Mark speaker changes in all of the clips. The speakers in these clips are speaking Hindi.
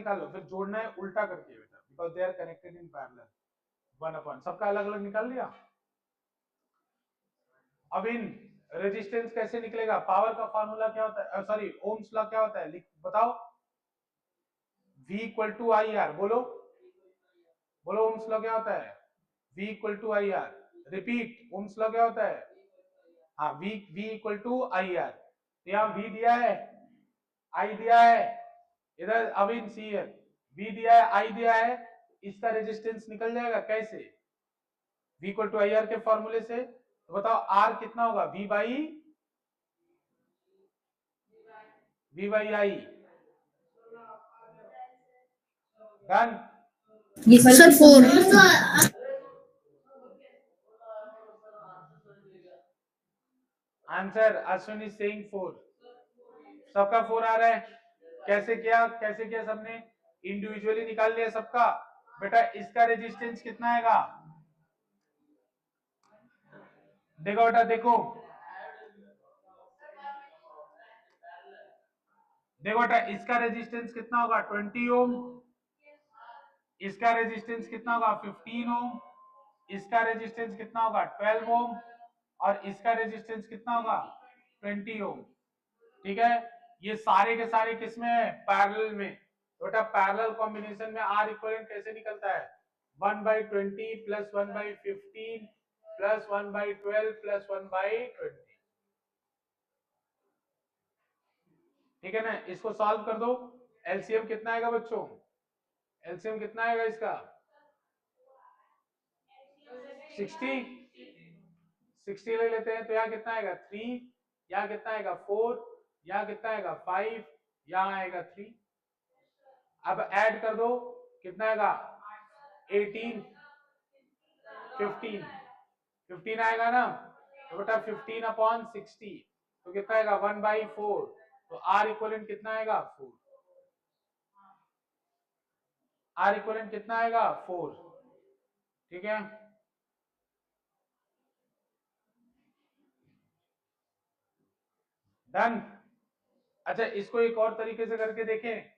Speaker 1: निकाल लो, फिर जोड़ना है उल्टा करके बेटा, because they are connected in parallel. 1/, सबका अलग अलग निकाल लिया। अब इन रेजिस्टेंस कैसे निकलेगा, पावर का फॉर्मूला क्या होता है, सॉरी ओम्स लॉ क्या होता है, बताओ। V equal to I R, बोलो बोलो, ओम्स लॉ क्या होता है, V equal to I R. Repeat, Ohm's law क्या होता है, हाँ V equal to I R. तो यहाँ V दिया है, I दिया है, इधर अब इन सी है, V दिया है, I दिया है, इसका रेजिस्टेंस निकल जाएगा कैसे, V equal to I R के फॉर्मूले से। तो बताओ R कितना होगा, V by I. Done.
Speaker 2: Sir 4।
Speaker 1: Answer Ashwin is saying 4, सबका 4 आ रहा है। कैसे किया सबने, इंडिविजुअली निकाल लिया सबका। बेटा इसका रेजिस्टेंस कितना आएगा, देखो बेटा देखो बेटा, इसका रेजिस्टेंस कितना होगा 20 ओम, इसका रेजिस्टेंस कितना होगा 15 ओम, इसका रेजिस्टेंस कितना होगा 12 ओम, और इसका रेजिस्टेंस कितना होगा 20 ओम। ठीक है, ये सारे के सारे किसमें है, पैरेलल में। बेटा पैरेलल कॉम्बिनेशन में आर इक्विवेलेंट कैसे निकलता है, 1/20 प्लस 1/15 प्लस 1/12 प्लस 1/20। ठीक है ना, इसको सॉल्व कर दो। एलसीएम कितना आएगा बच्चों, एलसीएम कितना आएगा इसका 60 ले लेते हैं, तो यहाँ कितना आएगा 3, यहाँ कितना आएगा 4, यहाँ कितना आएगा 5, यहाँ आएगा 3। अब ऐड कर दो, कितना आएगा 18, 15 आएगा ना, तो बेटा 15/60, तो कितना आएगा 1/4। तो आर इक्विवेलेंट कितना आएगा 4, आर इक्विवेलेंट कितना आएगा 4। ठीक है, डन। अच्छा इसको एक और तरीके से करके देखें,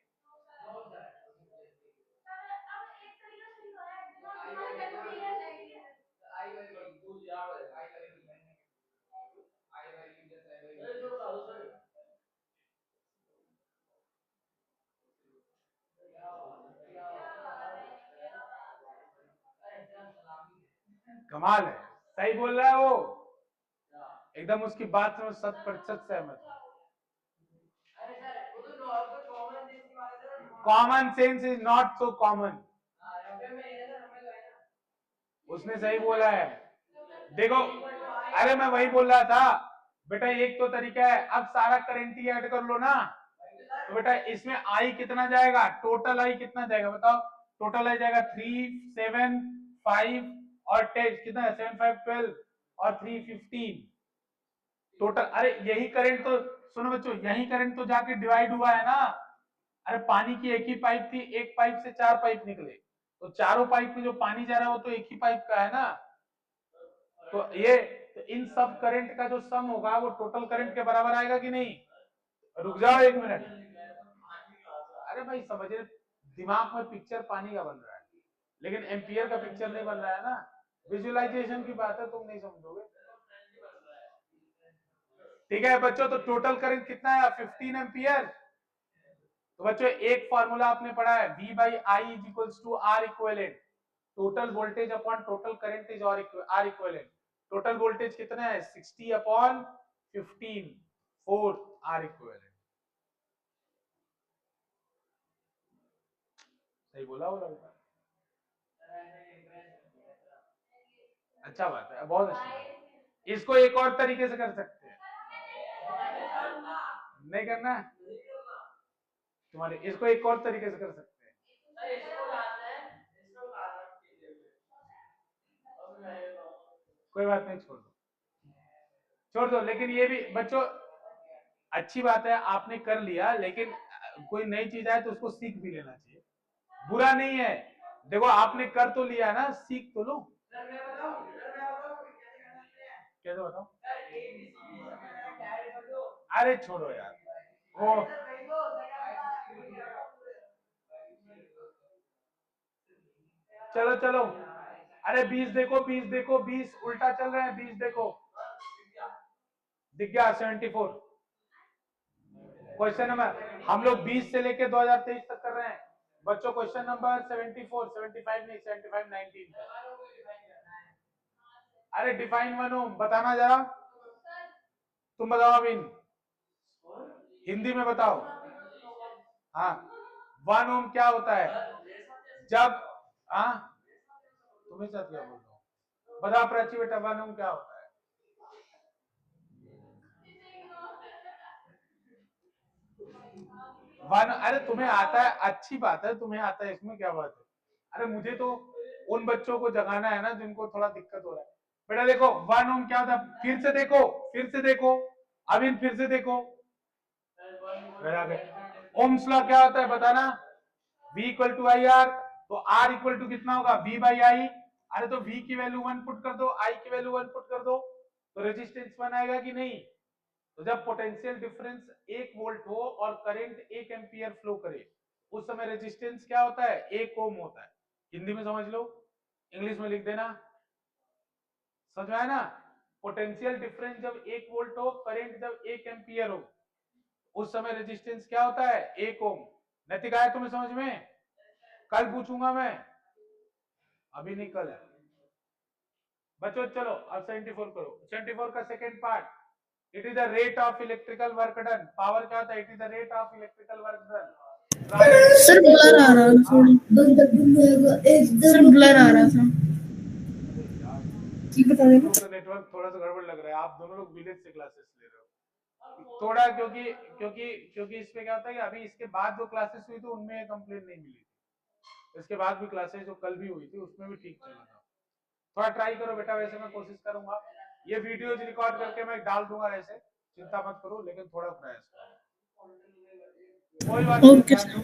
Speaker 1: कमाल है, सही बोल रहा है वो, एकदम उसकी बात में 100% सहमत। Common sense is not so common, उसने सही बोला है। देखो, अरे मैं वही बोल रहा था बेटा, एक तो तरीका है, अब सारा करंट ही ऐड कर लो ना, तो बेटा इसमें आई कितना जाएगा, टोटल आई कितना जाएगा बताओ, टोटल आई जाएगा 3, 7, 5 और 10, कितना है 7, 5, 12 और 3, 15 टोटल। अरे यही करंट तो, सुनो बच्चों, यही करंट तो जाके डिवाइड हुआ है ना। अरे पानी की एक ही पाइप थी, एक पाइप से 4 पाइप निकले, तो चारों पाइप में जो पानी जा रहा है वो तो एक ही पाइप का है ना। तो ये तो इन सब करंट का जो सम होगा वो टोटल करंट के बराबर आएगा कि नहीं। रुक जाओ एक मिनट, अरे भाई समझे, दिमाग में पिक्चर पानी का बन रहा है, लेकिन एम्पियर का पिक्चर नहीं बन रहा है ना, विजुअलाइजेशन की बात है, तुम नहीं समझोगे। ठीक है बच्चों, तो टोटल करंट कितना है 15 एम्पियर। तो बच्चों एक फॉर्मूला आपने पढ़ा है, V by I is equals to R equivalent, total voltage upon total current is R equivalent. Total voltage कितना है 60/15, 4 आर इक्विवेलेंट। सही बोला वो लड़का, अच्छा बात है, बहुत अच्छी बात है। इसको एक और तरीके से कर सकते हैं, नहीं करना है तुम्हारे, इसको एक और तरीके से कर सकते हैं। कोई बात नहीं, छोड़ दो, लेकिन ये भी बच्चों अच्छी बात है आपने कर लिया, लेकिन कोई नई चीज आए तो उसको सीख भी लेना चाहिए, बुरा नहीं है। देखो आपने कर तो लिया ना, सीख तो लो। कैसे बताओ, अरे छोड़ो यार वो, चलो चलो, अरे 20 देखो, 20 देखो, 20 उल्टा चल रहे हैं, 20 देखो, दिख गया 74। क्वेश्चन नंबर, हम लोग 20 से लेके 2023 तक कर रहे हैं बच्चों। क्वेश्चन नंबर 74, 75 नहीं, 75 19। अरे डिफाइन वन ओम बताना जरा, तुम बताओ अमीन, हिंदी में बताओ। हाँ, वन ओम क्या होता है? जब हाँ, तुम्हें साथ क्या बोल रहा हूँ, बताओ प्राची बेटा, वन ओम क्या होता है? वन, अरे तुम्हें आता है, अच्छी बात है, तुम्हें आता है, इसमें क्या बात है? अरे मुझे तो उन बच्चों को जगाना है ना जिनको थोड़ा दिक्कत हो रहा है। बेटा देखो वन ओम क्या होता है, फिर से देखो, फिर से देखो अमीन, फिर से देखो। ओम्स लॉ क्या होता है बताना? V equal to I R, तो R इक्वल टू कितना होगा? V by I. अरे तो V की वैल्यू 1 पुट कर दो, I की वैल्यू 1 पुट कर दो, तो रेजिस्टेंस 1 आएगा कि नहीं? तो जब पोटेंशियल डिफरेंस 1 वोल्ट हो और करंट 1 एम्पियर फ्लो करे, उस समय रेजिस्टेंस क्या होता है? 1 ओम होता है। हिंदी में समझ लो, इंग्लिश में लिख देना, समझ में आया ना? पोटेंशियल डिफरेंस जब 1 वोल्ट हो, करंट जब 1 एम्पियर हो, उस समय रेजिस्टेंस क्या होता है? 1 ओम। नैतिक आया तुम्हें समझ में? कल पूछूंगा मैं, अभी नहीं कल। बच्चों चलो अब 74 करो। 74 का second part, it is the rate of electrical work done. Power क्या होता है? It is the rate of electrical work done.
Speaker 2: Sir blur आ रहा था थोड़ा, सर ब्लर आ रहा था, ठीक बता देना।
Speaker 1: तो नेटवर्क थोड़ा सा गड़बड़ लग रहा है, आप दोनों लोग विलेज से क्लासेस ले रहे हो थोड़ा, क्योंकि क्योंकि क्योंकि इसमें क्या होता है कि अभी इसके बाद जो क्लासेस हुई थी उनमें कंप्लेंट नहीं मिली थी, इसके बाद भी क्लासेस जो कल भी हुई थी उसमें भी ठीक चला था। थोड़ा ट्राई करो बेटा, वैसे मैं कोशिश करूंगा, ये वीडियोज रिकॉर्ड करके मैं डाल दूंगा, ऐसे चिंता मत करो, लेकिन थोड़ा प्रयास करो, कोई बात नहीं,
Speaker 2: ओके
Speaker 1: ध्यान
Speaker 2: सर।
Speaker 1: दो,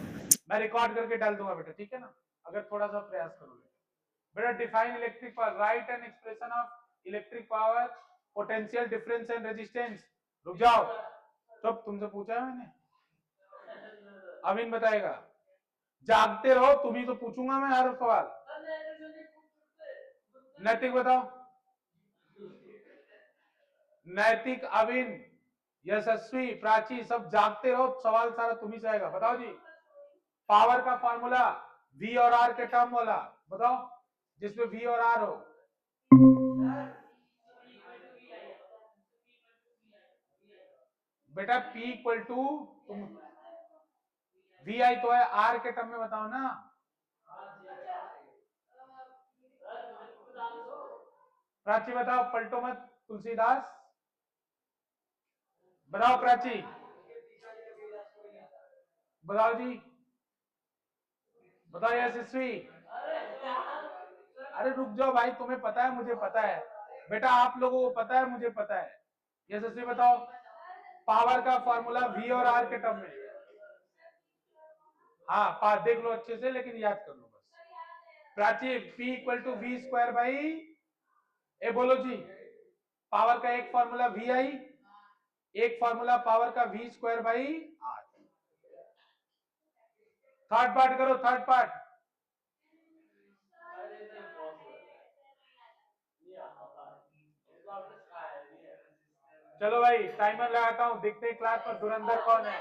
Speaker 1: मैं रिकॉर्ड करके डाल दूंगा बेटा, ठीक है ना? अगर थोड़ा सा प्रयास करोगे बेटा। Define electric power, right an expression of electric power, potential difference and resistance. रुक जाओ, चुप, तुमसे पूछा है मैंने, अमीन बताएगा। जागते रहो, तुम ही तो पूछूंगा मैं हर सवाल। नैतिक बताओ, नैतिक, अविन, यशस्वी, प्राची, सब जागते रहो, सवाल सारा तुम्ही से आएगा। बताओ जी, पावर का फॉर्मूला V और R के टर्म वाला बताओ, जिसमें V और R हो। बेटा P इक्वल टू, तुम वी आई तो है, R के टर्म में बताओ ना। प्राची बताओ, पलटो मत, तुलसीदास बताओ, प्राची बताओ जी, बताओ यशस्वी। अरे रुक जाओ भाई, तुम्हें पता है, मुझे पता है बेटा, आप लोगों को पता है, मुझे पता है। यशस्वी बताओ, पावर का फॉर्मूला V और R के टर्म में। हाँ देख लो अच्छे से, लेकिन याद कर लो बस। Prachi, P equal to V square by, ए बोलो जी, पावर का एक फॉर्मूला वी आई, एक फॉर्मूला पावर का V square by R. Third part करो, थर्ड पार्ट। चलो भाई टाइमर लगाता हूँ, देखते हैं क्लास में धुरंधर कौन है।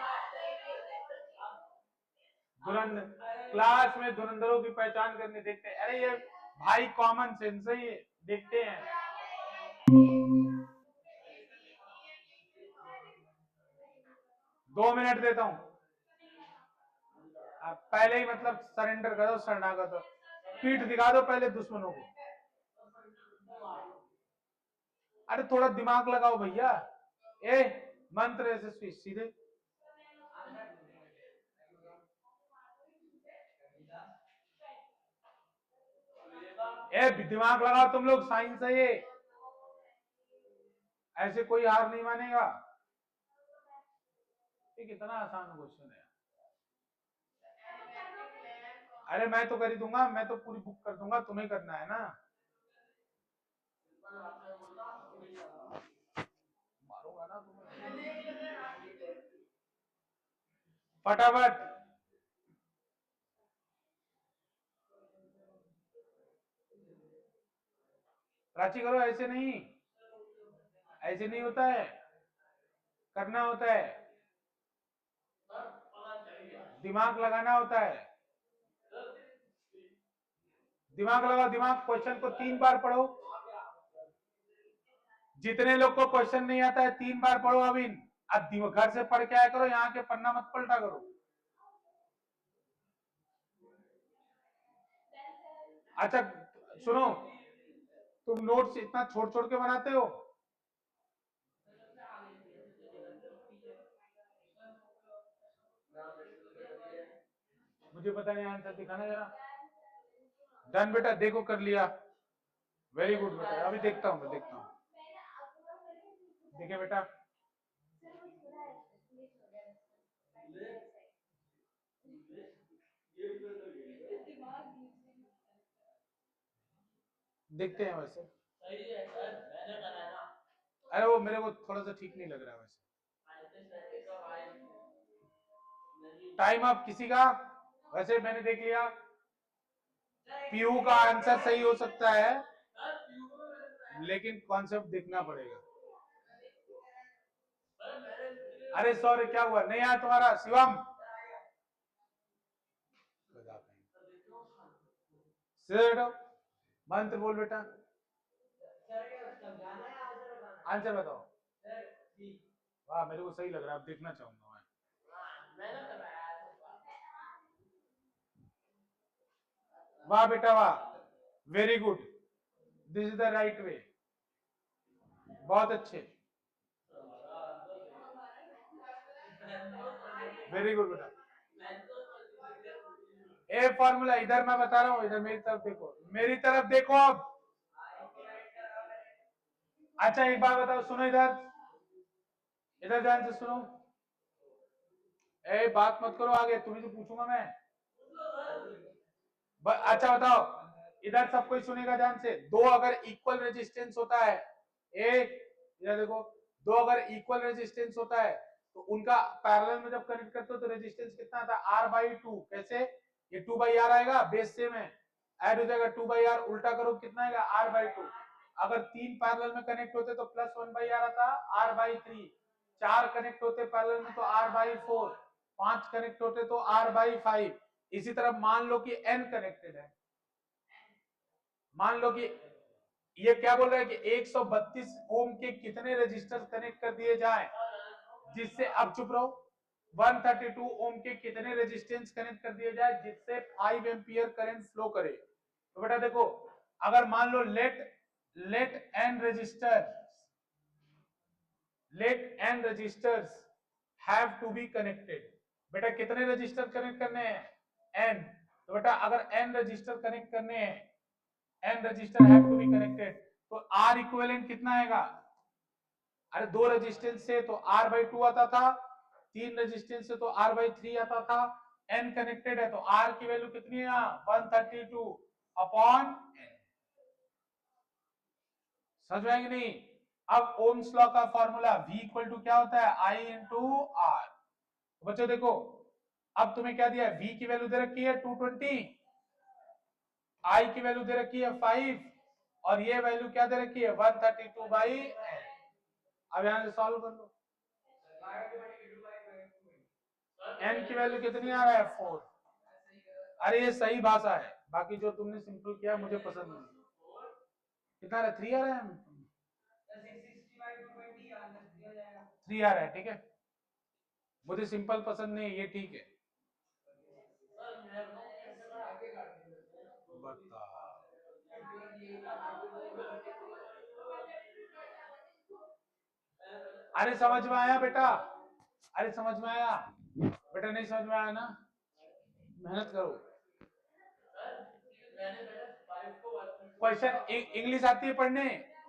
Speaker 1: धुरंधर क्लास में धुरंधरों की पहचान करनी, देखते हैं। अरे ये भाई कॉमन सेंस है ये, देखते हैं। 2 मिनट देता हूँ, पहले ही मतलब सरेंडर करो, शरणागत हो, पीठ दिखा दो पहले दुश्मनों को। अरे थोड़ा दिमाग लगाओ भैया, ए मंत्र यशस्वी सीधे। ए दिमाग लगाओ तुम लोग, साइंस है ये, ऐसे कोई हार नहीं मानेगा। ये कितना आसान क्वेश्चन है। अरे मैं तो कर ही दूंगा, मैं तो पूरी बुक कर दूंगा, तुम्हें करना है ना। मारूंगा ना तुम्हें, फटाफट। प्राची करो, ऐसे नहीं, ऐसे नहीं होता है, करना होता है, दिमाग लगाना होता है, दिमाग लगाओ, दिमाग। क्वेश्चन को 3 बार पढ़ो, जितने लोग को क्वेश्चन नहीं आता है 3 बार पढ़ो। अभी अब घर से पढ़ के आया करो, यहाँ के पन्ना मत पलटा करो। अच्छा सुनो, तुम नोट्स इतना छोड़ छोड़ के बनाते हो? मुझे पता नहीं, आंसर दिखाना जरा। डन बेटा, देखो कर लिया, वेरी गुड बेटा। अभी देखता हूँ, मैं देखता हूँ, देखिए बेटा, देखते हैं वैसे। अरे वो मेरे को थोड़ा सा ठीक नहीं लग रहा वैसे। टाइम अप किसी का? वैसे मैंने देख लिया, पीयू का आंसर सही हो सकता है, लेकिन कॉन्सेप्ट देखना पड़ेगा। अरे सॉरी, क्या हुआ, नहीं आया तुम्हारा शिवम? मंत्र बोल बेटा, आंसर बताओ। वाह, मेरे को सही लग रहा है, अब देखना चाहूंगा मैं। वाह बेटा वाह, very good, this is the right way, बहुत अच्छे, वेरी गुड बेटा। ए फॉर्मूला इधर मैं बता रहा हूँ, इधर मेरी तरफ देखो, मेरी तरफ देखो अब। अच्छा एक बात बताओ, सुनो इधर, इधर ध्यान से सुनो। ए बात मत करो आगे, तुम्हें तो पूछूंगा मैं। अच्छा बताओ, इधर सब कोई सुनेगा ध्यान से। दो अगर इक्वल रेजिस्टेंस होता है, एक इधर देखो, दो अगर इक्वल रेजिस्टेंस होता है तो उनका पैरेलल में जब कनेक्ट करते हो तो रेजिस्टेंस कितना आता है? R/2। कैसे? ये 2/R आएगा, बेस सेम है, ऐड हो जाएगा 2/R, उल्टा करो कितना आएगा? R/2। अगर 3 पैरेलल में कनेक्ट होते तो +1/R आता, R/3। 4 कनेक्ट होते पैरेलल में तो R/4। 5 कनेक्ट होते तो R/5। इसी तरह मान लो कि n कनेक्टेड है, मान लो कि ये क्या बोल रहा है कि 132 ओम के कितने रजिस्टर कनेक्ट कर दिए जाएं जिससे, अब चुप रहो, 132 ओम के कितने रेजिस्टेंस कनेक्ट कर दिए जाए जिससे 5 एम्पियर करंट फ्लो करे। तो बेटा देखो, अगर मान लो let n registers have to be connected. बेटा कितने रजिस्टर कनेक्ट करने हैं? n। तो बेटा अगर n रजिस्टर कनेक्ट करने हैं, n resistor have to be connected, तो R इक्विवेलेंट कितना आएगा? अरे 2 रेजिस्टेंस से तो R/2 आता था, 3 रेजिस्टेंस से तो R/3 आता था, n कनेक्टेड है तो R की वैल्यू कितनी है यहाँ? 132 अपॉन n। समझ में आएगी नहीं? अब ओम्स लॉ का फॉर्मूला V इक्वल टू क्या होता है? I into R। बच्चों देखो, अब तुम्हें क्या दिया है? V की वैल्यू दे रखी है 220, I की वैल्यू दे रखी है 5, और ये वैल्यू क्या दे रखी है? 132/n। अब यहां से सॉल्व कर लो, n की वैल्यू कितनी आ रहा है? 4। अरे ये सही भाषा है, बाकी जो तुमने सिंपल किया मुझे पसंद नहीं। कितना आ रहा है? 3 आ रहा है, 3 आ रहा है, ठीक है, मुझे सिंपल पसंद नहीं, ये ठीक है। बता, अरे समझ में आया बेटा? अरे समझ में आया बेटा? नहीं समझ में आया ना, मेहनत करो। क्वेश्चन इंग्लिश आती है पढ़ने?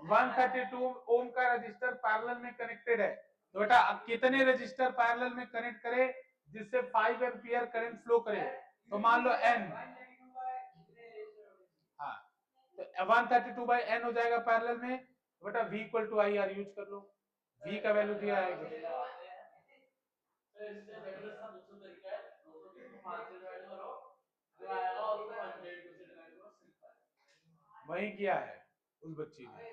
Speaker 1: 132 ओम का रजिस्टर पैरेलल में कनेक्टेड है, तो बेटा कितने रजिस्टर पैरेलल में कनेक्ट करे जिससे 5 एम्पियर करंट फ्लो करे? तो मान लो n, हाँ, तो 132/n हो जाएगा पैरेलल में। तो बेटा V equal to I R use कर लो, V का वैल्यू दिया है, वही किया है। उस बच्ची ने।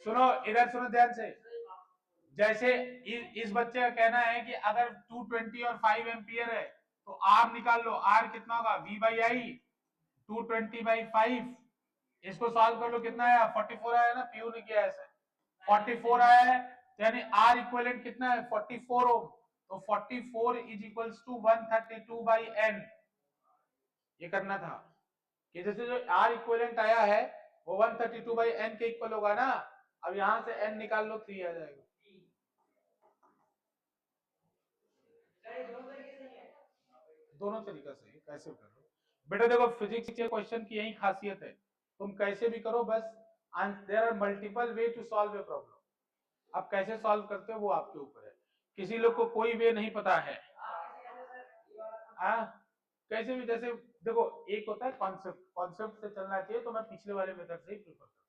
Speaker 1: सुनो इधर सुनो ध्यान से। जैसे इस बच्चे का कहना है कि अगर 220 और 5 एम्पियर है तो आर निकाल लो, आर कितना होगा V बाई आई 220/5। इसको सॉल्व कर लो, कितना आया 44 आया ना, पीयू ने किया ऐसे 44 आया है, यानी आर इक्विवेलेंट कितना है 44 ओम, तो 44 इज इक्वल्स टू 132/n। ये करना था कि जैसे जो आर इक्विवेलेंट आया है वो 132/n के इक्वल होगा ना। अब यहां से n निकाल लो, 3 आ जाएगा। दोनों तरीका से कैसे भी करो बेटा। देखो फिजिक्स के क्वेश्चन की यही खासियत है, तुम कैसे भी करो बस। There are multiple way to solve a problem. आप कैसे सॉल्व करते हो वो आपके ऊपर है। किसी लोग को कोई वे नहीं पता है, कैसे भी। जैसे देखो एक होता है कॉन्सेप्ट, कॉन्सेप्ट से चलना चाहिए, तो मैं पिछले वाले मेथड से ही प्रिफर करता हूँ,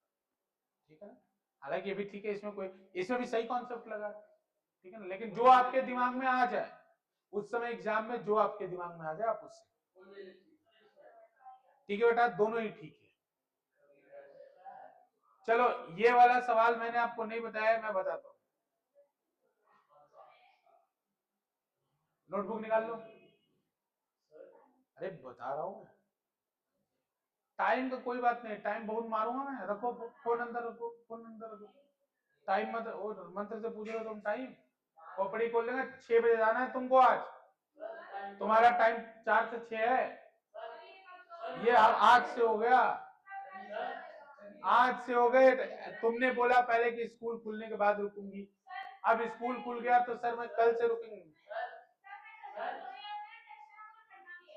Speaker 1: ठीक है ना। हालांकि ये भी ठीक है, इसमें कोई, इसमें भी सही कॉन्सेप्ट लगा, ठीक है ना। लेकिन जो आपके दिमाग में आ जाए उस समय एग्जाम में, जो आपके दिमाग में आ जाए आप उससे, ठीक है बेटा, दोनों ही ठीक है। चलो ये वाला सवाल मैंने आपको नहीं बताया, मैं बताता हूं। नोटबुक निकाल लो। अरे बता रहा हूं मैं, टाइम का कोई बात नहीं, टाइम बहुत मारूंगा मैं। रखो फोन अंदर, रखो फोन अंदर रखो। टाइम मत और मंत्र से पूछ रहे हो तुम टाइम, खोपड़ी खोल लेंगे। 6 बजे जाना है तुमको आज, तुम्हारा टाइम 4 से 6 है। ये आज से हो गया, आज से हो गए। तुमने बोला पहले कि स्कूल खुलने के बाद रुकूंगी, अब स्कूल खुल गया तो सर मैं कल से रुकूंगी।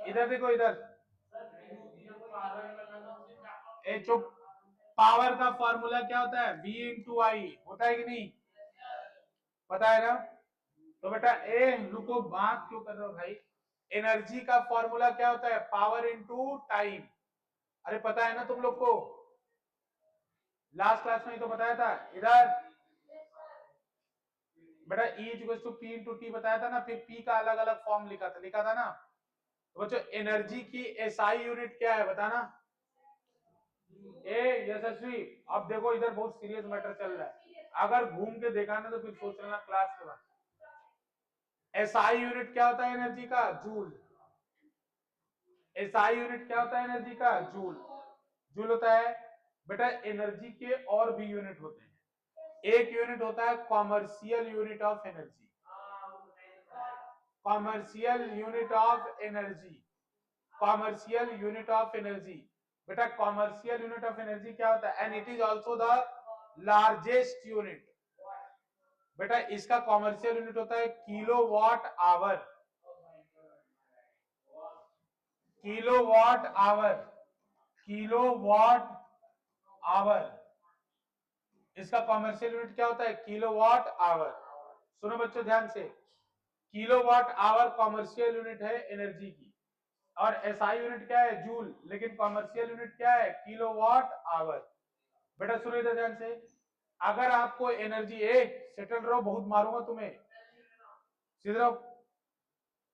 Speaker 1: इधर देखो इधर, ए चुप। पावर का फॉर्मूला क्या होता है, V इंटू आई, होता है कि नहीं, पता है ना। तो बेटा ए रुको, बात क्यों कर रहे हो भाई। एनर्जी का फॉर्मूला क्या होता है, पावर इंटू टाइम। अरे पता है ना तुम लोग को, लास्ट क्लास में ही तो बताया था। इधर बेटा E equal to P into t बताया था ना, फिर P का अलग अलग फॉर्म लिखा था ना। तो बच्चों एनर्जी की SI यूनिट क्या है बताना। ए यशस्वी, अब देखो इधर बहुत सीरियस मैटर चल रहा है, अगर घूम के देखा ना तो फिर सोच लेना क्लास के बाद। SI यूनिट क्या होता है एनर्जी का, जूल। SI यूनिट क्या होता है एनर्जी का, जूल। जूल होता है बेटा। एनर्जी के और भी यूनिट होते हैं, एक यूनिट होता है commercial unit of energy, commercial unit of energy, commercial unit of energy. बेटा कॉमर्शियल यूनिट ऑफ एनर्जी क्या होता है, and it is also the largest unit. बेटा इसका कॉमर्शियल यूनिट होता है kilowatt hour, kilowatt hour, kilowatt hour. इसका कॉमर्शियल यूनिट क्या होता है, किलोवाट आवर। सुनो बच्चों ध्यान से, किलोवाट आवर कॉमर्शियल यूनिट है एनर्जी की, और एसआई यूनिट क्या है, जूल, लेकिन कॉमर्शियल यूनिट क्या है, किलोवाट आवर। बेटा सुनो इधर ध्यान से, अगर आपको एनर्जी, सेटल रहो, बहुत मारूंगा तुम्हें, सीधे रहो।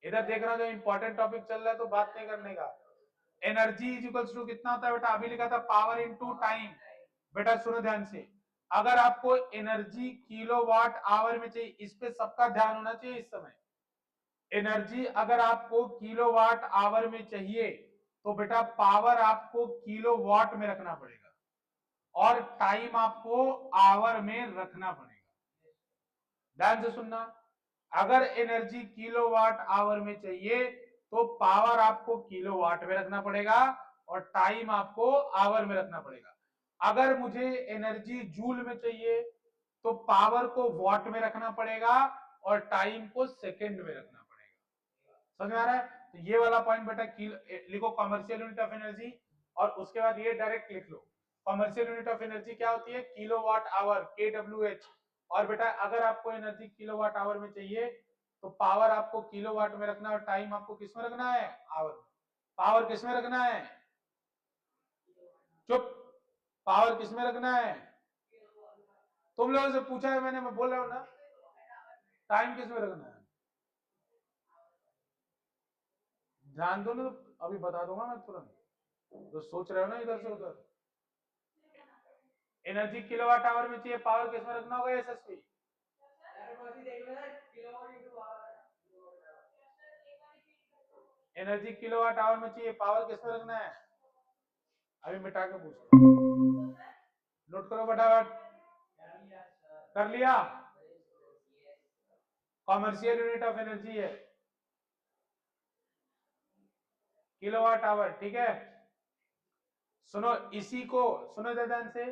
Speaker 1: इधर देख रहा जो इंपॉर्टेंट टॉपिक चल रहा है तो बात नहीं करने का। एनर्जी इज इक्वल्स टू कितना होता है बेटा, अभी लिखा था पावर इनटू टाइम। बेटा सुनो ध्यान से, अगर आपको एनर्जी किलोवाट आवर में चाहिए, इस पे सबका ध्यान होना चाहिए इस समय। एनर्जी अगर आपको किलोवाट आवर में चाहिए तो बेटा पावर आपको किलोवाट में रखना पड़ेगा, और टाइम आपको आवर में रखना पड़ेगा। ध्यान से सुनना, अगर एनर्जी किलोवाट आवर में चाहिए तो पावर आपको किलोवाट में रखना पड़ेगा और टाइम आपको आवर में रखना पड़ेगा। अगर मुझे एनर्जी जूल में चाहिए तो पावर को वॉट में रखना पड़ेगा और टाइम को सेकंड में रखना पड़ेगा। समझ में आ रहा है। तो ये वाला पॉइंट बेटा लिखो, कॉमर्शियल यूनिट ऑफ एनर्जी, और उसके बाद ये डायरेक्ट लिख लो, कॉमर्शियल यूनिट ऑफ एनर्जी क्या होती है, किलोवाट आवर, KWH। और बेटा अगर आपको एनर्जी किलोवाट आवर में चाहिए तो पावर आपको किलोवाट में रखना है और टाइम आपको किस में रखना है, आवर में। पावर किस में रखना है, चुप, पावर किस में रखना है, तुम लोगों से पूछा है मैंने, मैं बोल रहा हूं ना, टाइम किस में रखना है। ध्यान दो ना, अभी बता दूंगा मैं तुरंत। तो सोच रहे हो ना इधर से उधर। एनर्जी किलोवाट आवर में चाहिए, पावर किसमें रखना होगा यशस्वी? एनर्जी किलोवाट आवर में चाहिए, पावर किसमें रखना है? अभी मिटा के पूछता हूं, नोट करो फटाफट। कर लिया? कॉमर्शियल यूनिट ऑफ एनर्जी है किलोवाट आवर, ठीक है। सुनो इसी को, सुनो ध्यान से,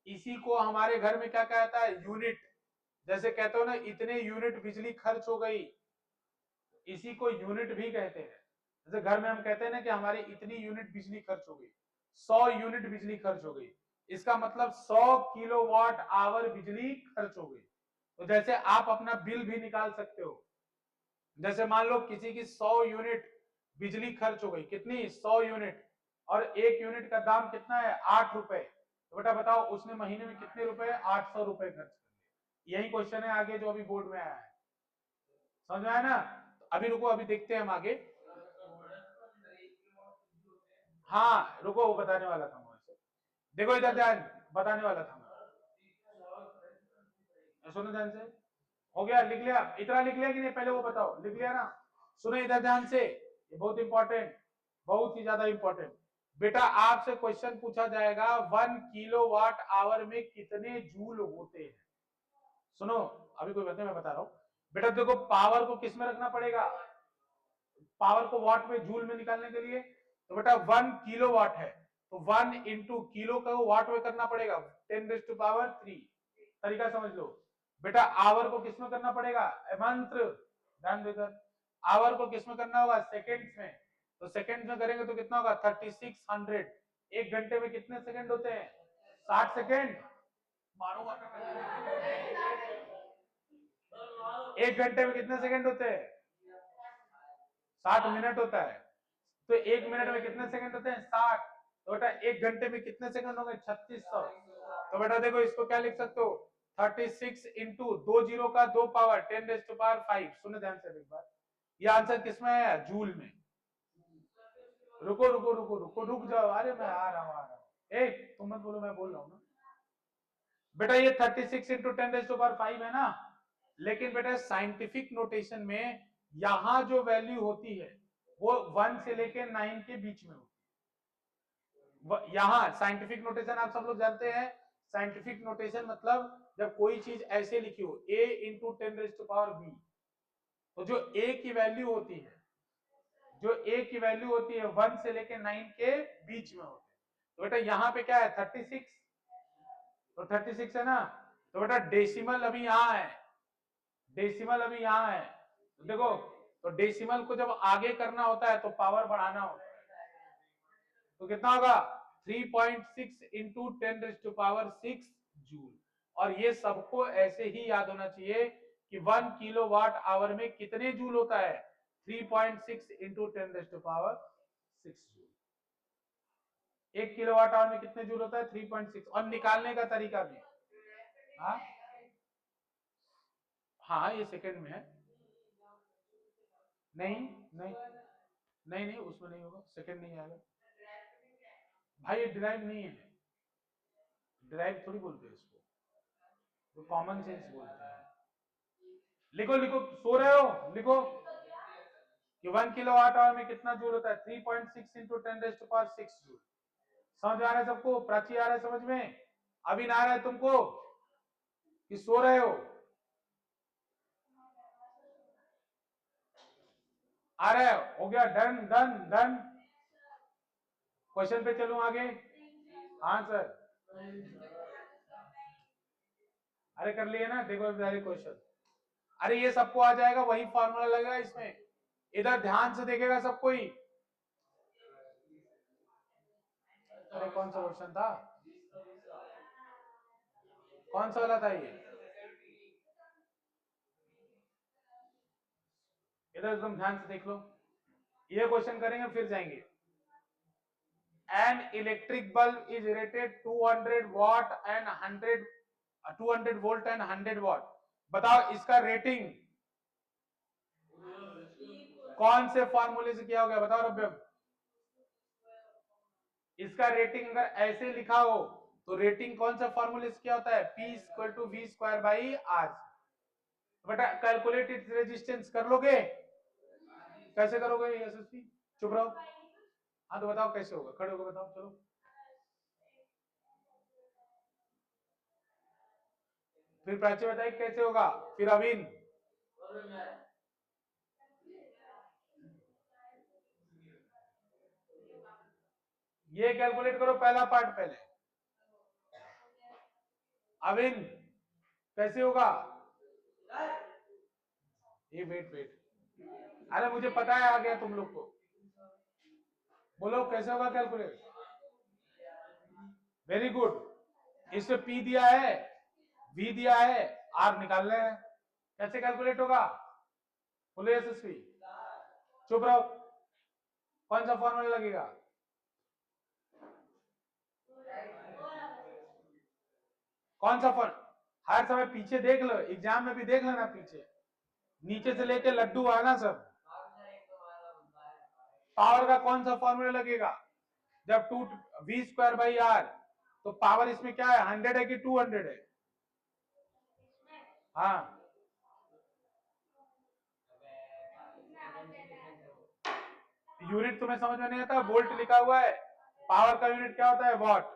Speaker 1: इसी को हमारे घर में क्या कहता है? यूनिट। जैसे कहते हो ना इतने यूनिट बिजली खर्च हो गई, इसी को यूनिट भी कहते हैं। जैसे घर में हम कहते हैं ना कि हमारी इतनी यूनिट बिजली खर्च हो गई, 100 यूनिट बिजली खर्च हो गई, इसका मतलब 100 किलोवाट आवर बिजली खर्च हो गई। तो जैसे आप अपना बिल भी निकाल सकते हो, जैसे मान लो किसी की 100 यूनिट बिजली खर्च हो गई, कितनी? 100 यूनिट, और एक यूनिट का दाम कितना है? 8 रुपए। तो बेटा बताओ उसने महीने में कितने रुपए? 800 रुपए खर्च कर लिए। यही क्वेश्चन है आगे जो अभी बोर्ड में आया है, समझ में आया ना? तो अभी रुको, अभी देखते हैं हम आगे। हाँ रुको, वो बताने वाला था मैं। देखो इधर ध्यान, बताने वाला था मैं, सुनो ध्यान से। हो गया? लिख लिया? इतना लिख लिया कि नहीं? पहले वो बताओ, लिख लिया ना? सुनो इधर ध्यान से, ये बहुत इंपॉर्टेंट, बहुत ही ज्यादा इंपॉर्टेंट। बेटा आपसे क्वेश्चन पूछा जाएगा 1 किलोवाट आवर में कितने जूल होते हैं। सुनो अभी कोई बात नहीं, मैं बता रहा हूं। बेटा देखो पावर को किस में रखना पड़ेगा? पावर को वाट में, जूल में निकालने के लिए। तो बेटा 1 किलो वाट है, तो 1 इंटू किलो का वाट में करना पड़ेगा, 10⁻³ तरीका समझ लो। बेटा आवर को किस में करना पड़ेगा? मंत्र ध्यान देकर, आवर को किस में करना होगा? सेकेंड्स में। तो सेकेंड्स में करेंगे तो कितना होगा? 3600। एक घंटे में कितने सेकंड होते हैं? 60 सेकंड। एक घंटे में कितने सेकंड होते हैं? 60 मिनट होता है। तो एक मिनट में कितने सेकंड होते हैं? 60। तो बेटा एक घंटे में कितने सेकंड होंगे? 3600। तो बेटा देखो इसको क्या लिख सकते हो? 36 इंटू 2 जीरो का 2 पावर 10⁵ सुनो ध्यान से एक बार, ये आंसर किसमें है? जूल में। रुको रुको रुको रुको, रुक जाओ, अरे मैं आ रहा हूँ। एक तुम मत बोलो, मैं बोल रहा हूँ ना। बेटा ये 36 इंटू 10⁵ है ना, लेकिन बेटा साइंटिफिक नोटेशन में यहां जो वैल्यू होती है वो 1 से लेके 9 के बीच में होती है। यहां साइंटिफिक नोटेशन आप सब लोग जानते हैं। साइंटिफिक नोटेशन मतलब जब कोई चीज ऐसे लिखी हो a इंटू 10⁻⁵, तो जो a की वैल्यू होती है, जो a की वैल्यू होती है 1 से लेके 9 के बीच में होती है। तो बेटा यहाँ पे क्या है? 36। तो 36 है ना, तो बेटा डेसिमल अभी यहाँ है, डेसिमल अभी यहाँ है। तो देखो, तो डेसिमल को जब आगे करना होता है तो पावर बढ़ाना होता है। तो कितना होगा? 3.6 इंटू 10⁻⁶ जूल। और ये सबको ऐसे ही याद होना चाहिए कि 1 किलोवाट आवर में कितने जूल होता है? 3.6 इंटू 10⁻⁶ जूल। 1 किलोवाट आवर में कितने जूल होता है? 3.6। और निकालने का तरीका भी, हाँ हाँ ये सेकंड में है। नहीं नहीं नहीं नहीं, उसमें नहीं होगा, सेकंड नहीं आएगा भाई, ये डिराइव नहीं है, डिराइव थोड़ी बोलते हैं इसको, तो कॉमन सेंस बोलते हैं। लिखो लिखो, सो रहे हो? लिखो कि 1 किलोवाट आवर में कितना जूल होता है? 3.6 इंटू 10⁻⁶ जूल। समझ आ रहा है सबको? प्राची आ रहा है समझ में? अभी ना आ रहा है तुमको कि सो रहे हो? आ रहा है? हो गया? Done done done. क्वेश्चन पे चलूं आगे? हाँ सर, अरे कर लिए ना? देखो क्वेश्चन, अरे ये सबको आ जाएगा, वही फॉर्मूला लगेगा इसमें। इधर ध्यान से देखेगा सब कोई। अरे कौन सा क्वेश्चन था? कौन सा वाला था ये? इधर एकदम ध्यान से देख लो, ये क्वेश्चन करेंगे फिर जाएंगे। An electric bulb is rated 200 watt and 100 200 volt and 100 watt। बताओ इसका रेटिंग कौन से फॉर्मूले से किया हो गया? बताओ रब्यम। इसका रेटिंग अगर ऐसे लिखा हो तो रेटिंग कौन सा फॉर्मूले से क्या होता है, P equal to V square by R. बेटा कैलकुलेट इट्स रेजिस्टेंस कर लोगे, कैसे करोगे यशस्वी, चुप रहो, हाँ तो बताओ कैसे होगा, खड़े होकर बताओ, चलो फिर प्राची बताइए कैसे होगा, फिर अविन, ये कैलकुलेट करो पहला पार्ट पहले, अविन कैसे होगा, ये वेट वेट, अरे मुझे पता है आ गया तुम लोग को, बोलो कैसे होगा कैलकुलेट, वेरी गुड, इसमें P दिया है, V दिया है, R निकालना है, कैसे कैलकुलेट होगा, बोलो यशस्वी, चुप रहो, कौन सा फॉर्मूला लगेगा, कौन सा फॉर्म, हर समय पीछे देख लो, एग्जाम में भी देख लेना पीछे, नीचे से लेके लड्डू आना सब, पावर का कौन सा फॉर्मूला लगेगा, जब 2 V स्क्वायर बाई आर, तो पावर इसमें क्या है, 100 है कि 200 है, हाँ यूनिट तुम्हें समझ में नहीं आता, वोल्ट लिखा हुआ है, पावर का यूनिट क्या होता है, वॉट,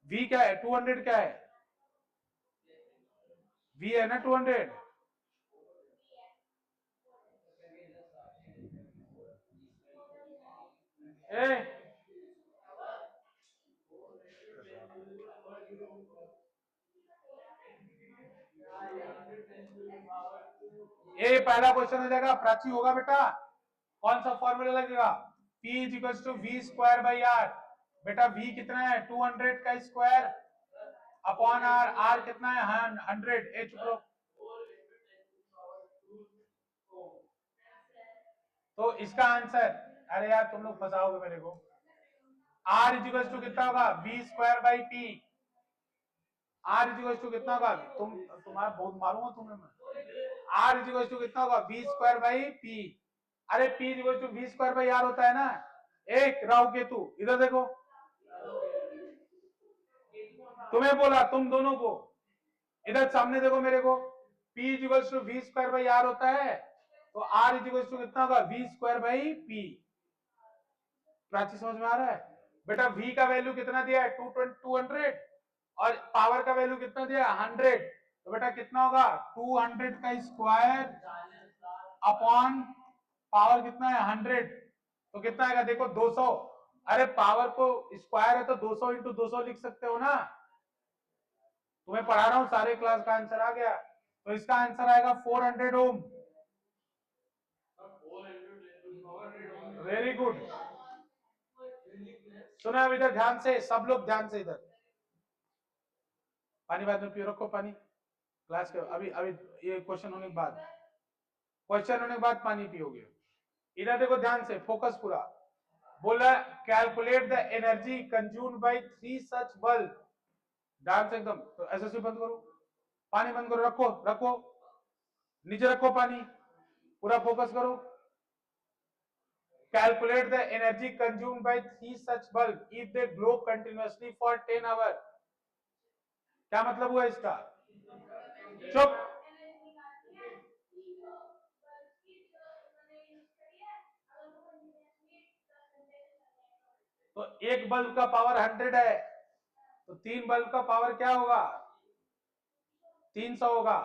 Speaker 1: V क्या है, 200 क्या है, V है ना 200, ए ये पहला क्वेश्चन हो जाएगा, प्राची होगा बेटा, कौन सा फॉर्मूला लगेगा, P is equal to V square by R, बेटा V कितना है 200 का स्क्वायर अपॉन आर, आर कितना है 100, ए चुप रहो, तो इसका आंसर, अरे यार तुम लोग फंसाओगे मेरे को, आर इज इक्वल टू कितना होगा, V square by P, R is equal to कितना होगा, तुम्हारा बहुत मारूंगा तुम्हें मैं, आर इज इक्वल टू कितना होगा, वी स्क्वायर बाई पी, अरे P is equal to V square by R होता है ना, एक राहु केतु, इधर देखो, तुम्हें बोला तुम दोनों को, इधर सामने देखो मेरे को, P is equal to V square by R होता है, तो R इज इक्वल टू कितना होगा, V square by P, Prachi समझ में आ रहा है, बेटा V का वैल्यू कितना दिया है 200, और पावर का वैल्यू कितना दिया है 100, तो बेटा कितना होगा 200 का स्क्वायर अपॉन पावर कितना है 100, तो कितना आएगा देखो 200, अरे पावर को स्क्वायर है तो 200 इंटू 200 लिख सकते हो ना, तुम्हें पढ़ा रहा हूं, सारे क्लास का आंसर आ गया, तो इसका आंसर आएगा 400 ओम, वेरी गुड, सुना अब इधर ध्यान से, सब लोग ध्यान से, इधर पानी बाद में पियो, रखो पानी, क्लास के अभी अभी ये क्वेश्चन होने के बाद, क्वेश्चन होने के बाद पानी पियोगे, इधर देखो ध्यान से, फोकस पूरा, बोला calculate the energy consumed by 3 such bulb, ध्यान से एकदम, तो एसएससी बंद करो, पानी बंद करो, रखो रखो नीचे रखो पानी, पूरा फोकस करो, calculate the energy consumed by 3 such bulb if they glow continuously for 10 hours, क्या मतलब हुआ इसका, चुप, तो एक बल्ब का पावर 100 है, तो 3 बल्ब का पावर क्या होगा 300 होगा,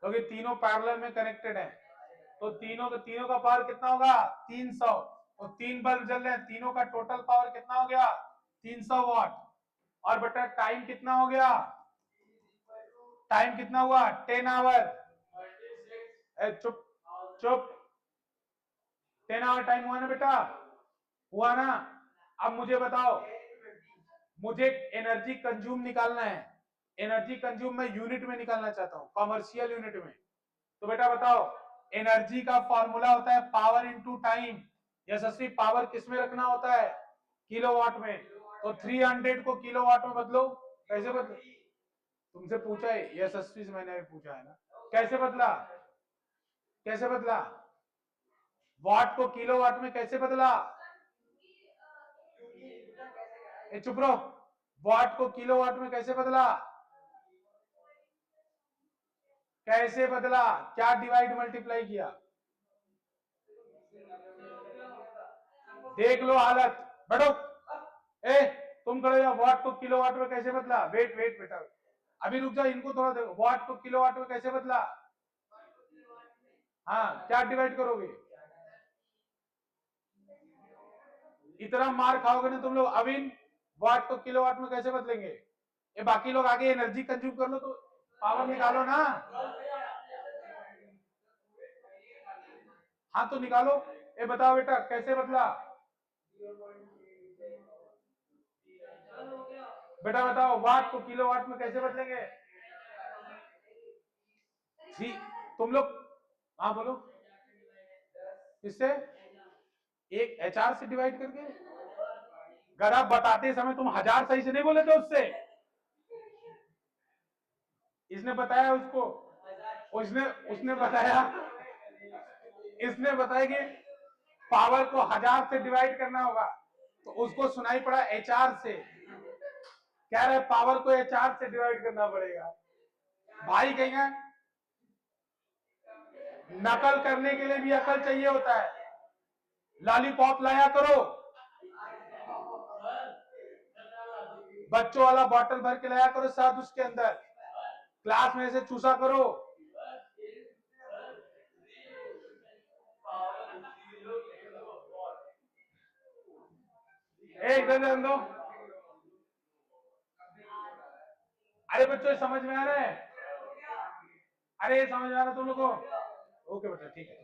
Speaker 1: क्योंकि तीनों पैरेलल में कनेक्टेड है, तो तीनों का पावर कितना होगा 300, तो 3 बल्ब जल रहे हैं, तीनों का टोटल पावर कितना हो गया 300 वॉट, और बेटा टाइम कितना हो गया, टाइम कितना हुआ 10 आवर, चुप चुप, 10 आवर टाइम हुआ ना बेटा, हुआ ना, अब मुझे बताओ, मुझे एनर्जी कंज्यूम निकालना है, एनर्जी कंज्यूम मैं यूनिट में निकालना चाहता हूं, कॉमर्शियल यूनिट में, तो बेटा बताओ, एनर्जी का फॉर्मूला होता है पावर इनटू टाइम, यशस्वी पावर किस में रखना होता है किलोवाट में, तो 300 को किलोवाट में बदलो, कैसे बदलो, तुमसे पूछा है यशस्वी से, मैंने भी पूछा है ना, कैसे बदला, कैसे बदला, वाट को किलोवाट में कैसे बदला, चुप रहो। वाट को किलोवाट में कैसे बदला? कैसे बदला? क्या डिवाइड मल्टीप्लाई किया? देख लो हालत। बैठो। ए तुम खड़े हो। वाट को किलोवाट में कैसे बदला? वेट वेट बेटा, अभी रुक जाओ, इनको थोड़ा देखो। वाट को किलोवाट में कैसे बदला? हाँ, क्या डिवाइड करोगे? इतना मार खाओगे ना तुम लोग। अविन, वाट को किलोवाट में कैसे बदलेंगे? ये बाकी लोग आगे एनर्जी कंज्यूम कर लो तो पावर निकालो ना। हाँ तो निकालो। ये बताओ बेटा कैसे बदला? बेटा बताओ वाट को किलोवाट में कैसे बदलेंगे? जी तुम लोग, हाँ बोलो। किससे? एक एचआर से डिवाइड करके? गधा, बताते समय तुम 1000 सही से नहीं बोले थे उससे? इसने बताया उसको, उसने उसने बताया, इसने बताया कि पावर को 1000 से डिवाइड करना होगा, तो उसको सुनाई पड़ा एचआर से। कह रहे पावर को एचआर से डिवाइड करना पड़ेगा। भाई कहेंगे नकल करने के लिए भी अकल चाहिए होता है। लॉलीपॉप लाया करो, बच्चों वाला बॉटल भर के लाया करो, साथ उसके अंदर क्लास में से चूसा करो। एक दर्जन दो। अरे बच्चों समझ में आ रहा है? अरे समझ में आ रहा तुम लोग को? ओके बेटा ठीक है।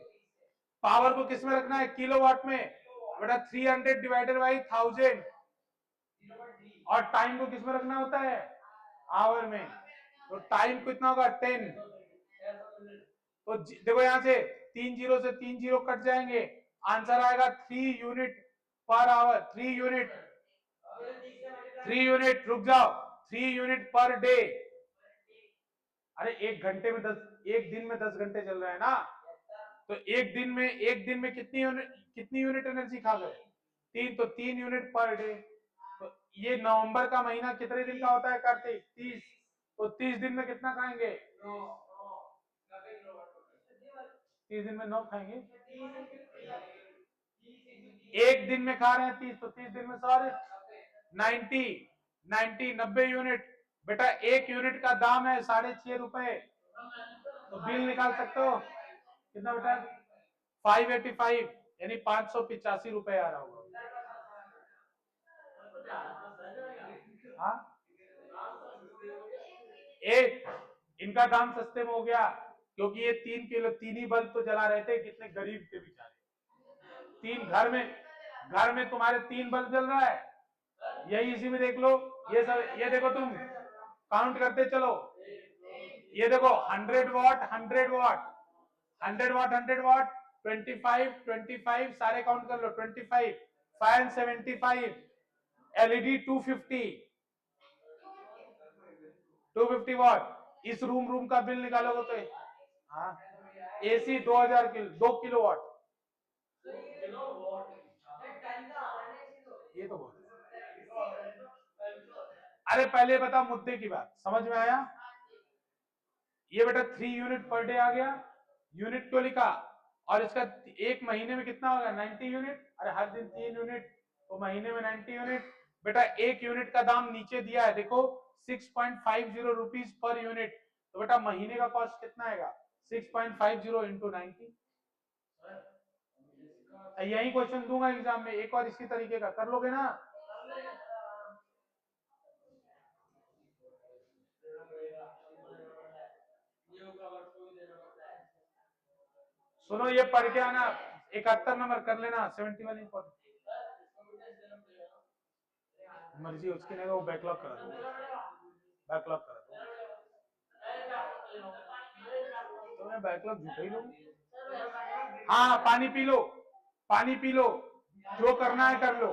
Speaker 1: पावर को किस में रखना है? किलोवाट में। बेटा 300 डिवाइडेड बाई 1000। और टाइम को किस में रखना होता है? आवर में। तो टाइम कितना होगा? 10। तो देखो यहां से 3 जीरो से 3 जीरो कट जाएंगे, आंसर आएगा 3 unit per hour. 3 unit, 3 unit, रुक जाओ, 3 यूनिट पर डे। अरे एक घंटे में 10, एक दिन में 10 घंटे चल रहा है ना, तो एक दिन में कितनी यूनिट एनर्जी खा गए? 3, तो 3 यूनिट पर डे। तो ये नवंबर का महीना कितने दिन का होता है कार्तिक? 30। तो 30 दिन में कितना खाएंगे? 30 दिन में 9 खाएंगे। एक दिन में खा रहे हैं 30, तो 30 दिन में सॉरी 90, 90 यूनिट। बेटा एक यूनिट का दाम है 6.5 रुपए। तो बिल निकाल सकते हो कितना बेटा? 585, यानी 585 रुपए आ रहा होगा। हाँ, एक इनका दाम सस्ते में हो गया क्योंकि ये 3 किलो 3 ही बल्ब तो जला रहे थे। कितने गरीब थे बेचारे। 3 घर में तुम्हारे 3 बल्ब जल रहा है। यही इसी में देख लो, ये सब, ये देखो तुम काउंट करते चलो। ये देखो 100 वॉट 100 वॉट 100 वॉट 100 वॉट 25 25 सारे काउंट कर लो। 25 फैन 75, एलईडी 250 वॉट। इस रूम का बिल निकालोगे तो हाँ, एसी 2000 किलो 2 किलोवाट। ये तो बहुत। अरे पहले बता मुद्दे की बात समझ में आया? ये बेटा 3 यूनिट पर डे आ गया। यूनिट क्यों लिखा? और इसका एक महीने में कितना होगा? 90 यूनिट। अरे हर दिन 3 यूनिट, तो महीने में 90 यूनिट। बेटा एक यूनिट का दाम नीचे दिया है देखो, 6.50 रुपीज पर यूनिट। तो बेटा महीने का कॉस्ट कितना आएगा? 6.50 इंटू 90। यही क्वेश्चन दूंगा एग्जाम में एक और इसी तरीके का, कर लोगे ना? सुनो ये पढ़ के आना, 71 नंबर कर लेना, 71 इंपॉर्टेंट। मर्जी उसकी, नहीं तो वो बैकलॉग करा दो, बैकलॉग करा दो। तो मैं बैकलॉग झूठा ही लूंगा। हाँ पानी पी लो, पानी पी लो, जो करना है कर लो।